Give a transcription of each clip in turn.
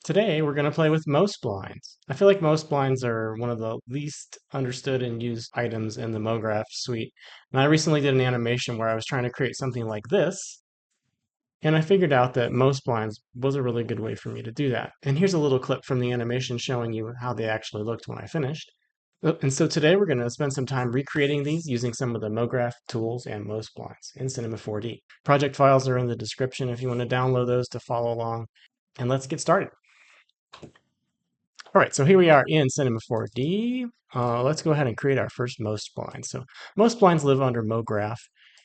Today we're going to play with MoSplines. I feel like MoSplines are one of the least understood and used items in the MoGraph suite. And I recently did an animation where I was trying to create something like this, and I figured out that MoSplines was a really good way for me to do that. And here's a little clip from the animation showing you how they actually looked when I finished. And so today we're going to spend some time recreating these using some of the MoGraph tools and MoSplines in Cinema 4D. Project files are in the description if you want to download those to follow along. And let's get started. All right, so here we are in Cinema 4D. Let's go ahead and create our first MoSplines. So MoSplines live under MoGraph,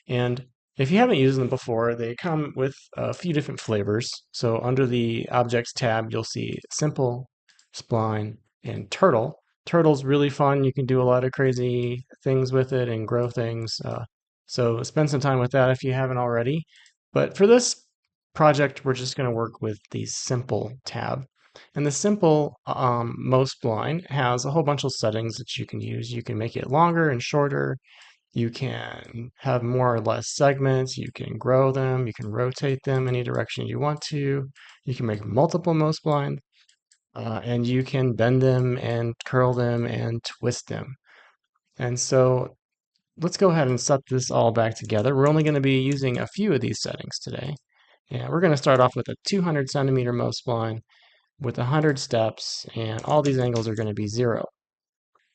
and if you haven't used them before, they come with a few different flavors. So under the Objects tab, you'll see Simple, Spline, and Turtle. Turtle's really fun. You can do a lot of crazy things with it and grow things. So spend some time with that if you haven't already. But for this project, we're just going to work with the Simple tab. And the simple MoSpline has a whole bunch of settings that you can use. You can make it longer and shorter. You can have more or less segments. You can grow them. You can rotate them any direction you want to. You can make multiple MoSplines. And you can bend them and curl them and twist them. And so let's go ahead and set this all back together. We're only going to be using a few of these settings today. And we're going to start off with a 200 centimeter MoSpline with 100 steps, and all these angles are going to be 0.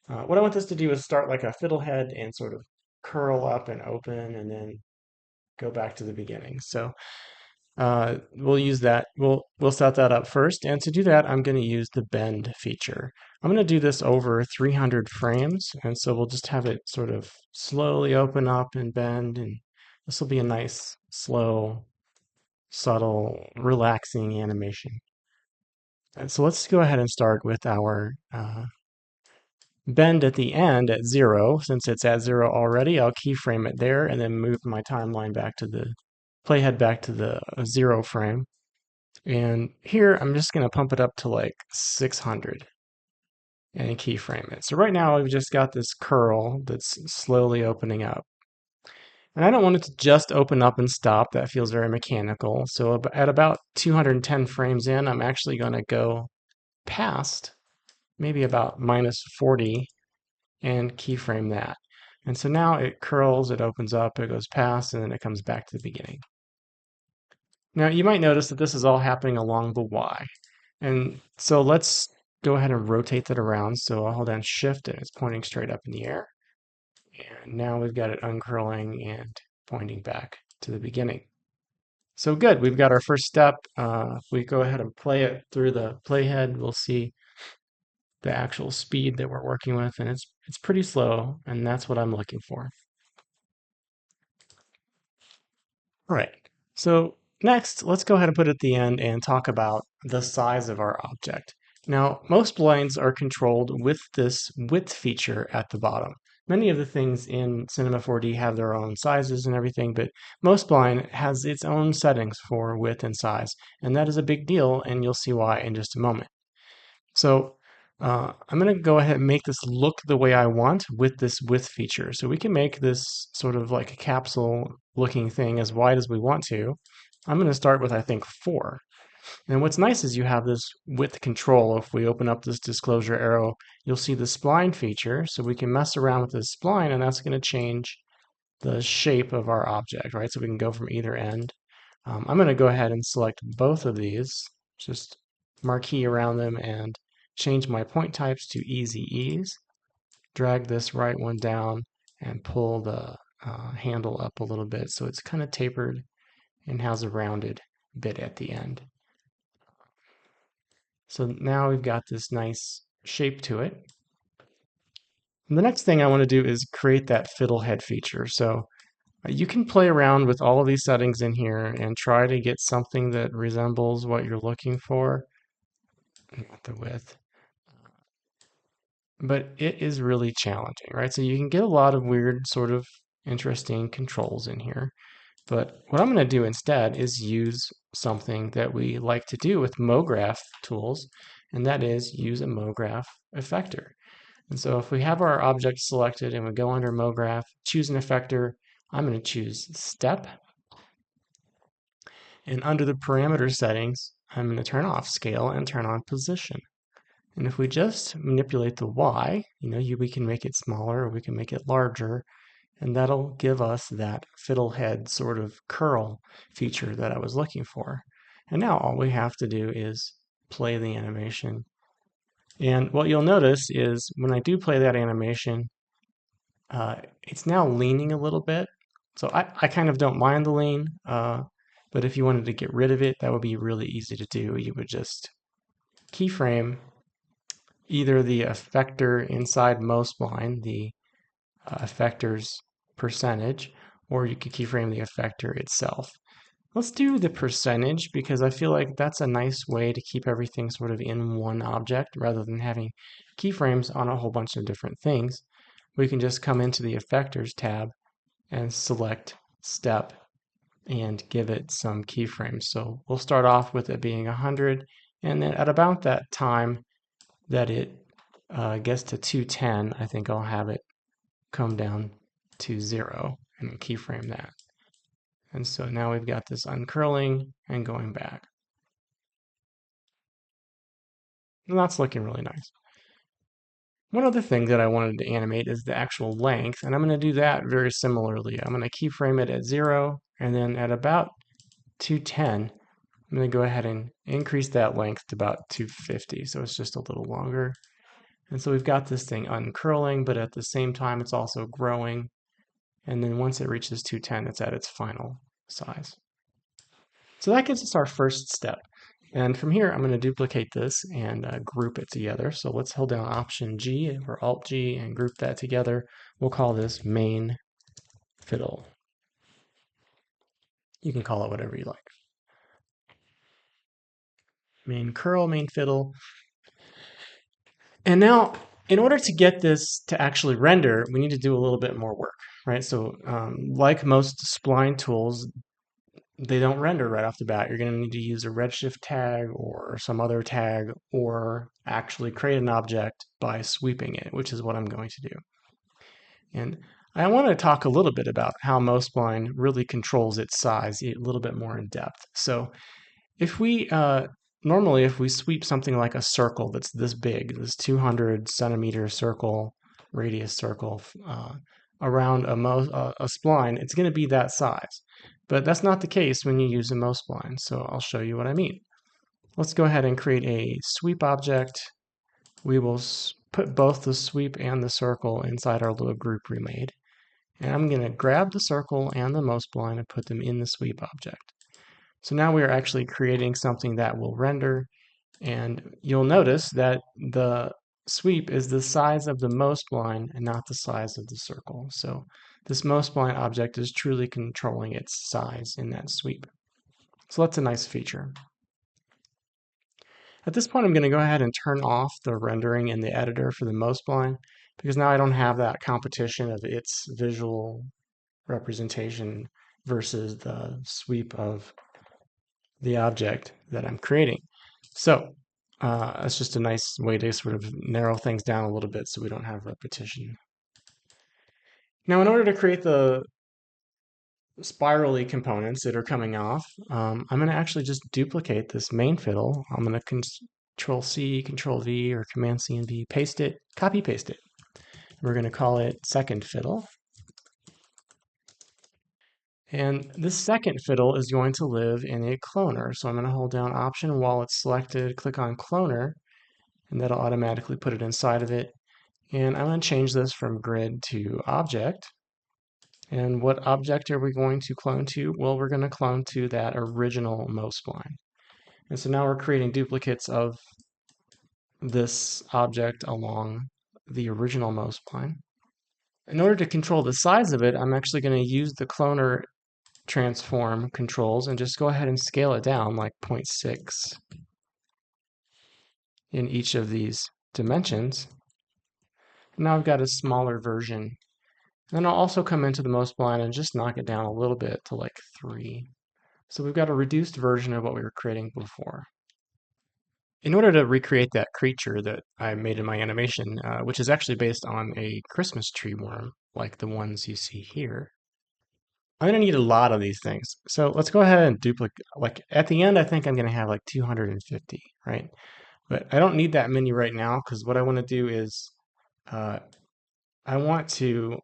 What I want this to do is start like a fiddlehead and sort of curl up and open and then go back to the beginning. So we'll use that. We'll set that up first, and to do that, I'm going to use the bend feature. I'm going to do this over 300 frames, and so we'll just have it sort of slowly open up and bend, and this will be a nice, slow, subtle, relaxing animation. And so let's go ahead and start with our bend at the end at 0. Since it's at 0 already, I'll keyframe it there and then move my timeline back to the playhead back to the 0 frame. And here I'm just going to pump it up to like 600 and keyframe it. So right now we've just got this curl that's slowly opening up. And I don't want it to just open up and stop. That feels very mechanical. So at about 210 frames in, I'm actually going to go past maybe about -40 and keyframe that. And so now it curls, it opens up, it goes past, and then it comes back to the beginning. Now you might notice that this is all happening along the Y. And so let's go ahead and rotate that around. So I'll hold down Shift and it's pointing straight up in the air. And now we've got it uncurling and pointing back to the beginning. So good, we've got our first step. If we go ahead and play it through the playhead, we'll see the actual speed that we're working with, and it's pretty slow, and that's what I'm looking for. All right, so next, let's go ahead and put it at the end and talk about the size of our object. Now, most blinds are controlled with this width feature at the bottom. Many of the things in Cinema 4D have their own sizes and everything, but MoSpline has its own settings for width and size, and that is a big deal, and you'll see why in just a moment. So I'm going to go ahead and make this look the way I want with this width feature. So we can make this sort of like a capsule looking thing as wide as we want to. I'm going to start with, I think, 4. And what's nice is you have this width control. If we open up this disclosure arrow, you'll see the spline feature. So we can mess around with this spline, and that's going to change the shape of our object, right? So we can go from either end. I'm going to go ahead and select both of these, just marquee around them, and change my point types to easy ease, drag this right one down, and pull the handle up a little bit so it's kind of tapered and has a rounded bit at the end. So now we've got this nice shape to it. And the next thing I want to do is create that fiddlehead feature. So you can play around with all of these settings in here and try to get something that resembles what you're looking for. Not the width. But it is really challenging, right? So you can get a lot of weird, sort of interesting controls in here. But what I'm going to do instead is use something that we like to do with MoGraph tools, and that is use a MoGraph effector. And so if we have our object selected and we go under MoGraph, choose an effector, I'm going to choose Step. And under the parameter settings, I'm going to turn off scale and turn on position. And if we just manipulate the Y, we can make it smaller or we can make it larger, and that'll give us that fiddlehead sort of curl feature that I was looking for. And now all we have to do is play the animation. And what you'll notice is when I do play that animation, it's now leaning a little bit. So I kind of don't mind the lean, but if you wanted to get rid of it, that would be really easy to do. You would just keyframe either the effector inside MoSpline, the effectors percentage, or you could keyframe the effector itself. Let's do the percentage because I feel like that's a nice way to keep everything sort of in one object rather than having keyframes on a whole bunch of different things. We can just come into the Effectors tab and select Step and give it some keyframes. So we'll start off with it being 100, and then at about that time that it gets to 210, I think I'll have it come down to 0 and keyframe that. And so now we've got this uncurling and going back. And that's looking really nice. One other thing that I wanted to animate is the actual length, and I'm going to do that very similarly. I'm going to keyframe it at 0, and then at about 210, I'm going to go ahead and increase that length to about 250, so it's just a little longer. And so we've got this thing uncurling, but at the same time it's also growing. And then once it reaches 210, it's at its final size. So that gives us our first step. And from here, I'm going to duplicate this and group it together. So let's hold down Option G or Alt G and group that together. We'll call this main fiddle. You can call it whatever you like. Main curl, main fiddle. And now, in order to get this to actually render, we need to do a little bit more work, right? So like most spline tools, they don't render right off the bat. You're going to need to use a redshift tag or some other tag or actually create an object by sweeping it, which is what I'm going to do. And I want to talk a little bit about how MoSpline really controls its size a little bit more in depth. So if we normally if we sweep something like a circle that's this big, this 200 centimeter circle, radius circle, around a spline, it's going to be that size. But that's not the case when you use a MoSpline, so I'll show you what I mean. Let's go ahead and create a sweep object. We will put both the sweep and the circle inside our little group we made. And I'm going to grab the circle and the MoSpline and put them in the sweep object. So now we are actually creating something that will render, and you'll notice that the sweep is the size of the MoSpline and not the size of the circle. So this MoSpline object is truly controlling its size in that sweep. So that's a nice feature. At this point, I'm going to go ahead and turn off the rendering in the editor for the MoSpline because now I don't have that competition of its visual representation versus the sweep of the object that I'm creating. So it's just a nice way to sort of narrow things down a little bit so we don't have repetition. Now, in order to create the spirally components that are coming off, I'm going to actually just duplicate this main fiddle. I'm going to Control C, Control V, or Command C and V, paste it, copy paste it. We're going to call it second fiddle. And this second fiddle is going to live in a cloner. So I'm going to hold down Option while it's selected, click on cloner, and that'll automatically put it inside of it. And I'm going to change this from grid to object. And what object are we going to clone to? Well, we're going to clone to that original MoSpline. And so now we're creating duplicates of this object along the original MoSpline. In order to control the size of it, I'm actually going to use the cloner transform controls and just go ahead and scale it down like 0.6 in each of these dimensions. And now I've got a smaller version. And then I'll also come into the MoSpline and just knock it down a little bit to like 3. So we've got a reduced version of what we were creating before. In order to recreate that creature that I made in my animation, which is actually based on a Christmas tree worm, like the ones you see here, I'm gonna need a lot of these things. So let's go ahead and duplicate, like at the end, I think I'm gonna have like 250, right? But I don't need that many right now because what I want to do is uh, I want to,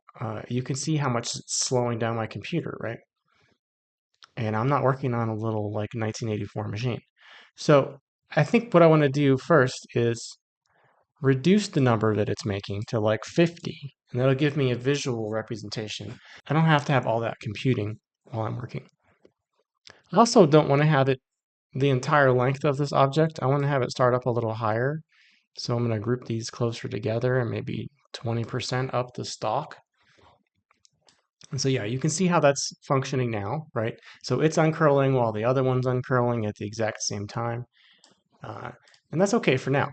you can see how much it's slowing down my computer, right? And I'm not working on a little like 1984 machine. So I think what I want to do first is reduce the number that it's making to like 50, and that'll give me a visual representation. I don't have to have all that computing while I'm working. I also don't want to have it the entire length of this object. I want to have it start up a little higher. So I'm going to group these closer together and maybe 20% up the stalk. And so yeah, you can see how that's functioning now, right? So it's uncurling while the other one's uncurling at the exact same time. Uh, and that's okay for now.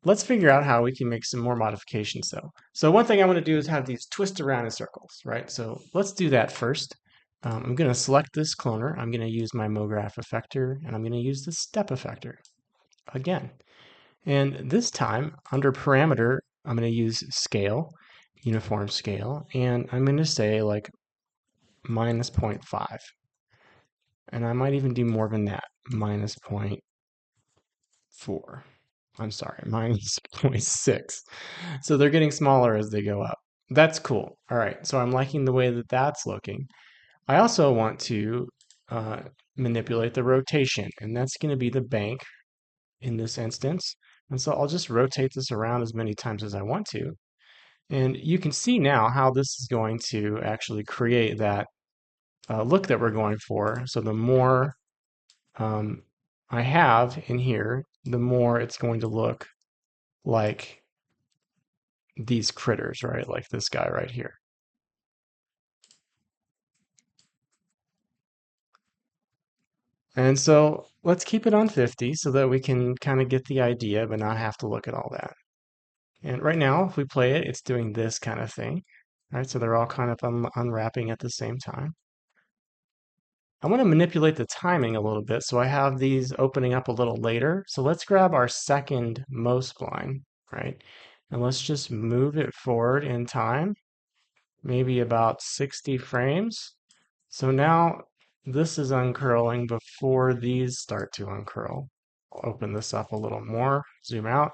Let's figure out how we can make some more modifications though. So one thing I want to do is have these twist around in circles, right? So let's do that first. I'm going to select this cloner. I'm going to use my MoGraph effector, and I'm going to use the step effector again. And this time, under parameter, I'm going to use scale, uniform scale, and I'm going to say like minus 0.5. And I might even do more than that, minus 0.4. I'm sorry, minus zero point 0.6. So they're getting smaller as they go up. That's cool. All right, so I'm liking the way that that's looking. I also want to uh, manipulate the rotation, and that's going to be the bank in this instance. And so I'll just rotate this around as many times as I want to. And you can see now how this is going to actually create that look that we're going for. So the more um, I have in here, the more it's going to look like these critters, right? Like this guy right here. And so let's keep it on 50 so that we can kind of get the idea, but not have to look at all that. And right now, if we play it, it's doing this kind of thing. Right, so they're all kind of unwrapping at the same time. I want to manipulate the timing a little bit, so I have these opening up a little later. So let's grab our second MoSpline, right? And let's just move it forward in time, maybe about 60 frames. So now this is uncurling before these start to uncurl. I'll open this up a little more, zoom out.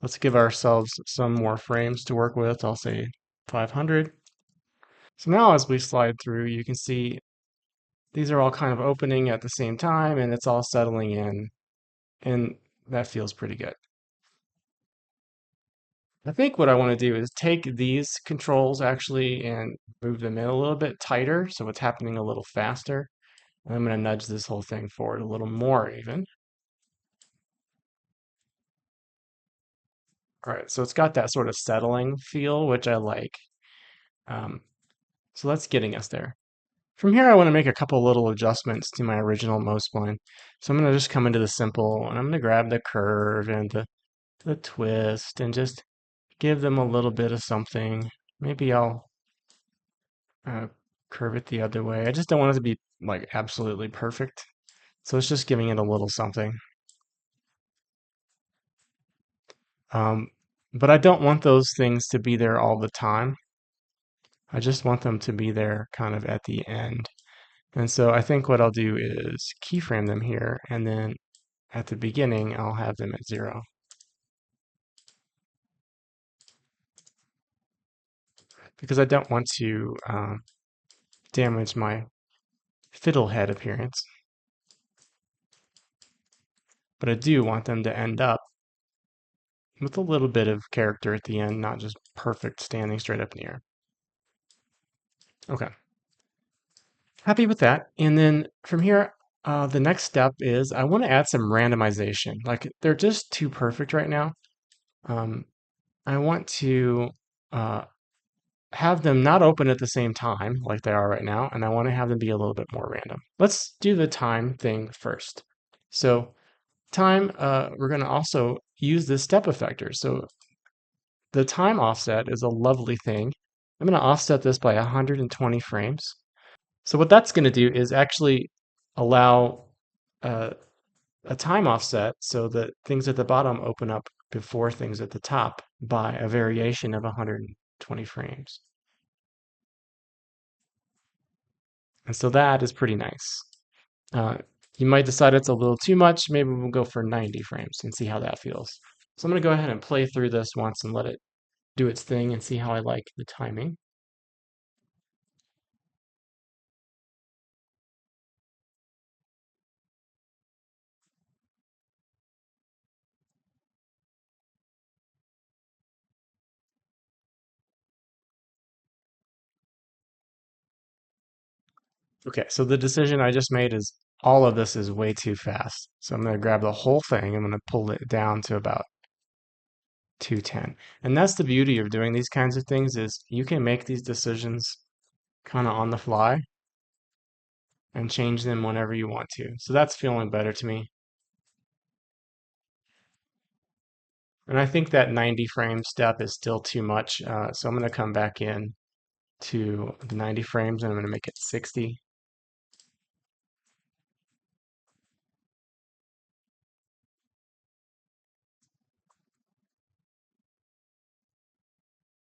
Let's give ourselves some more frames to work with. I'll say 500. So now as we slide through, you can see these are all kind of opening at the same time and it's all settling in, and that feels pretty good. I think what I want to do is take these controls actually and move them in a little bit tighter so it's happening a little faster. And I'm going to nudge this whole thing forward a little more even. All right, so it's got that sort of settling feel, which I like. Um, so that's getting us there. From here, I want to make a couple little adjustments to my original MoSpline. So I'm going to just come into the simple, and I'm going to grab the curve and the twist and just give them a little bit of something. Maybe I'll uh, curve it the other way. I just don't want it to be like absolutely perfect. So it's just giving it a little something. Um, but I don't want those things to be there all the time. I just want them to be there kind of at the end. And so I think what I'll do is keyframe them here, and then at the beginning, I'll have them at 0. Because I don't want to damage my fiddlehead appearance. But I do want them to end up with a little bit of character at the end, not just perfect standing straight up in the air. Okay. Happy with that. And then from here, the next step is I want to add some randomization. Like they're just too perfect right now. Um, I want to uh, have them not open at the same time like they are right now, and I want to have them be a little bit more random. Let's do the time thing first. So time, we're going to also use the step effector. So the time offset is a lovely thing. I'm going to offset this by 120 frames. So what that's going to do is actually allow uh, a time offset so that things at the bottom open up before things at the top by a variation of 120 frames. And so that is pretty nice. Uh, you might decide it's a little too much. Maybe we'll go for 90 frames and see how that feels. So I'm going to go ahead and play through this once and let it do its thing and see how I like the timing. Okay, so the decision I just made is all of this is way too fast. So I'm going to grab the whole thing. I'm going to pull it down to about 210. And that's the beauty of doing these kinds of things is you can make these decisions kind of on the fly and change them whenever you want to. So that's feeling better to me. And I think that 90 frame step is still too much. So I'm going to come back in to the 90 frames and I'm going to make it 60.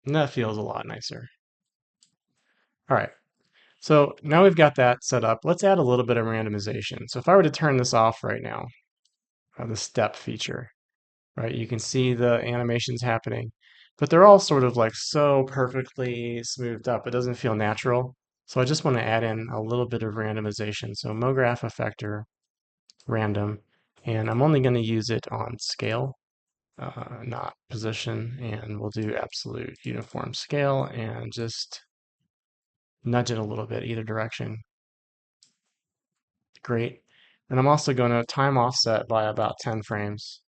And that feels a lot nicer. All right. So now we've got that set up. Let's add a little bit of randomization. So if I were to turn this off right now, the step feature, right? You can see the animations happening, but they're all sort of like so perfectly smoothed up. It doesn't feel natural. So I just want to add in a little bit of randomization. So MoGraph effector random, and I'm only going to use it on scale, not position, and we'll do absolute uniform scale and just nudge it a little bit either direction. Great. And I'm also going to time offset by about 10 frames.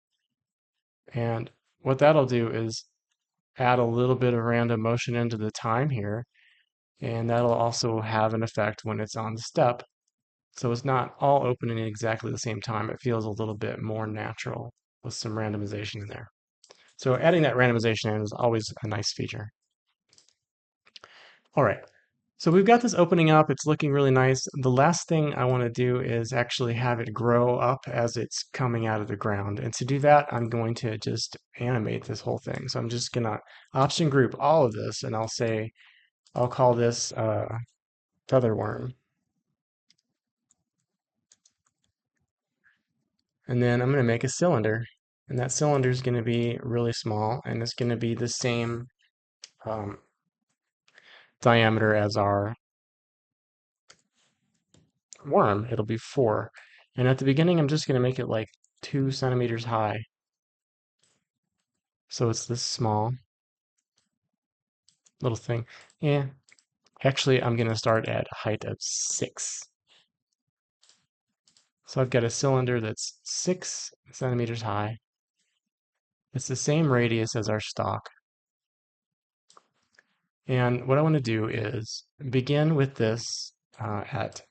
And what that'll do is add a little bit of random motion into the time here, and that'll also have an effect when it's on the step. So it's not all opening at exactly the same time. It feels a little bit more natural with some randomization in there. So adding that randomization in is always a nice feature. All right. So we've got this opening up. It's looking really nice. The last thing I want to do is actually have it grow up as it's coming out of the ground. And to do that, I'm going to just animate this whole thing. So I'm just going to option group all of this, and I'll call this feather worm. And then I'm going to make a cylinder. And that cylinder is going to be really small, and it's going to be the same um, diameter as our worm. It'll be 4. And at the beginning, I'm just going to make it like 2 centimeters high. So it's this small little thing. Yeah, actually, I'm going to start at a height of 6. So I've got a cylinder that's 6 centimeters high. It's the same radius as our stalk. And what I want to do is begin with this at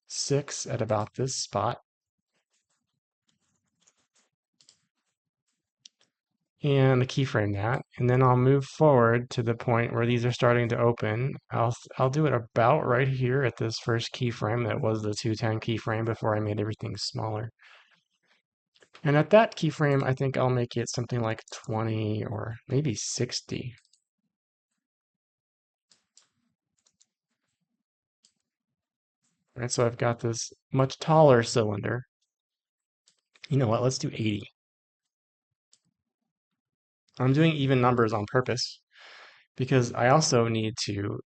6 at about this spot. And keyframe that, and then I'll move forward to the point where these are starting to open. I'll do it about right here at this first keyframe that was the 210 keyframe before I made everything smaller. And at that keyframe, I think I'll make it something like 20 or maybe 60. Right, so I've got this much taller cylinder. You know what? Let's do 80. I'm doing even numbers on purpose because I also need to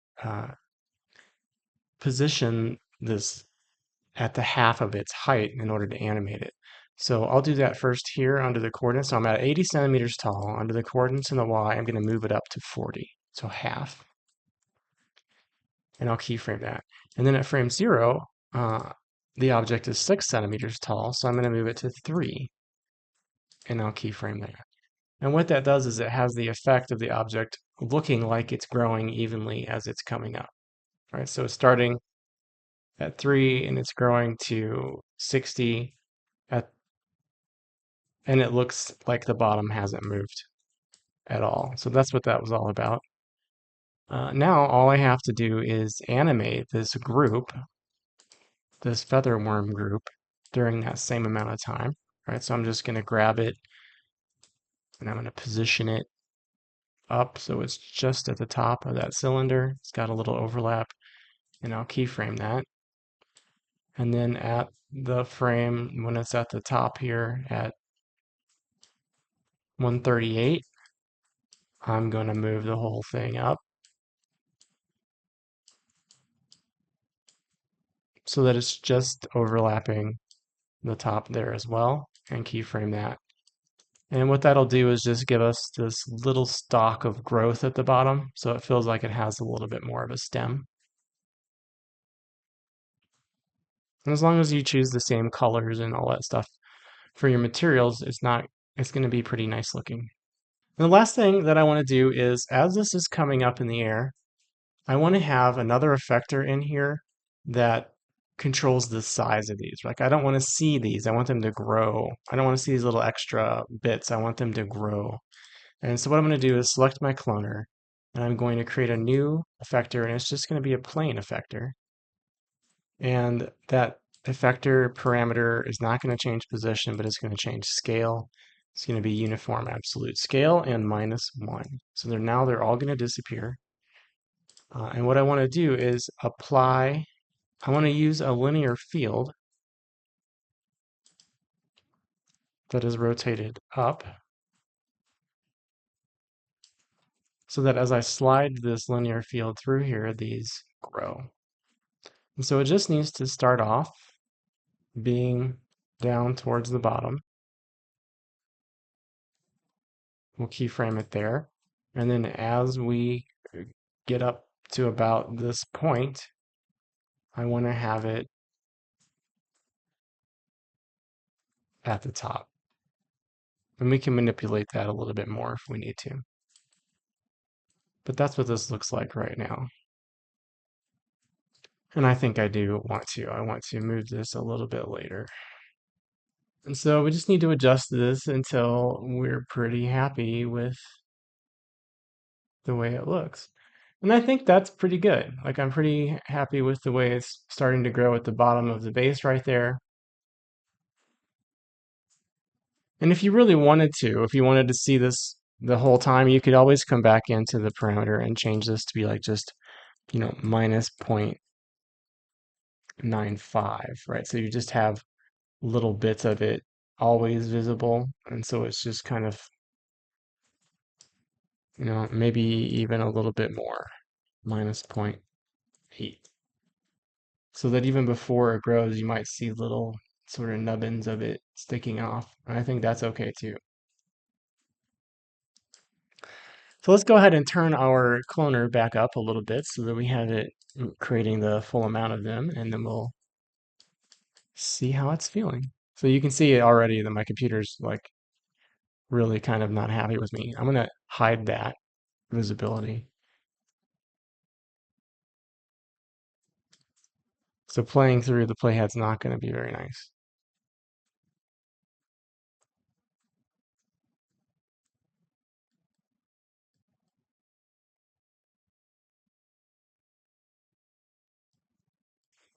position this at the half of its height in order to animate it. So I'll do that first here under the coordinates. So I'm at 80 centimeters tall. Under the coordinates in the y, I'm going to move it up to 40, so half. And I'll keyframe that. And then at frame 0, the object is 6 centimeters tall, so I'm going to move it to 3, and I'll keyframe that. And what that does is it has the effect of the object looking like it's growing evenly as it's coming up. All right, so it's starting at 3 and it's growing to 60 at, and it looks like the bottom hasn't moved at all. So that's what that was all about. Now all I have to do is animate this group, this feather worm group, during that same amount of time. Right, so I'm just going to grab it and I'm going to position it up so it's just at the top of that cylinder. It's got a little overlap, and I'll keyframe that. And then at the frame, when it's at the top here at 138, I'm going to move the whole thing up so that it's just overlapping the top there as well, and keyframe that. And what that'll do is just give us this little stalk of growth at the bottom, so it feels like it has a little bit more of a stem. And as long as you choose the same colors and all that stuff for your materials, it's going to be pretty nice looking. And the last thing that I want to do is, as this is coming up in the air, I want to have another effector in here that controls the size of these. Like, I don't want to see these. I want them to grow. I don't want to see these little extra bits. I want them to grow. And so what I'm going to do is select my cloner, and I'm going to create a new effector, and it's just going to be a plain effector. And that effector parameter is not going to change position, but it's going to change scale. It's going to be uniform absolute scale and -1. So they're all going to disappear. And what I want to do is apply, I want to use a linear field that is rotated up so that as I slide this linear field through here, these grow. And so it just needs to start off being down towards the bottom. We'll keyframe it there. And then as we get up to about this point, I want to have it at the top. And we can manipulate that a little bit more if we need to. But that's what this looks like right now. And I think I do want to. I want to move this a little bit later. And so we just need to adjust this until we're pretty happy with the way it looks. And I think that's pretty good. Like, I'm pretty happy with the way it's starting to grow at the bottom of the base right there. And if you really wanted to, if you wanted to see this the whole time, you could always come back into the parameter and change this to be like just, minus 0.95, right? So you just have little bits of it always visible. And so it's just kind of, maybe even a little bit more, minus 0.8. So that even before it grows, you might see little sort of nubbins of it sticking off. And I think that's okay too. So let's go ahead and turn our cloner back up a little bit so that we have it creating the full amount of them, and then we'll see how it's feeling. So you can see already that my computer's like really kind of not happy with me. I'm gonna hide that visibility. So playing through the playhead's not going to be very nice.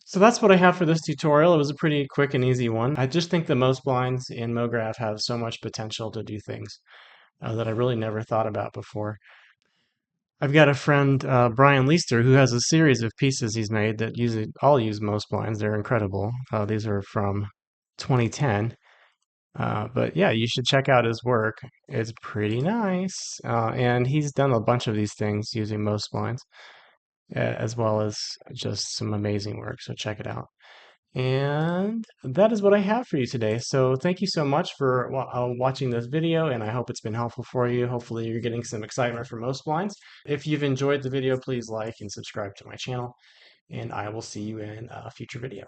So that's what I have for this tutorial. It was a pretty quick and easy one. I just think the MoSplines in MoGraph have so much potential to do things that I really never thought about before. I've got a friend, Brian Leister, who has a series of pieces he's made that all use MoSplines. They're incredible. These are from 2010. But yeah, you should check out his work. It's pretty nice. And he's done a bunch of these things using MoSplines, as well as just some amazing work. So check it out. And that is what I have for you today. So thank you so much for watching this video, and I hope it's been helpful for you. Hopefully you're getting some excitement from MoSplines. If you've enjoyed the video, please like and subscribe to my channel, and I will see you in a future video.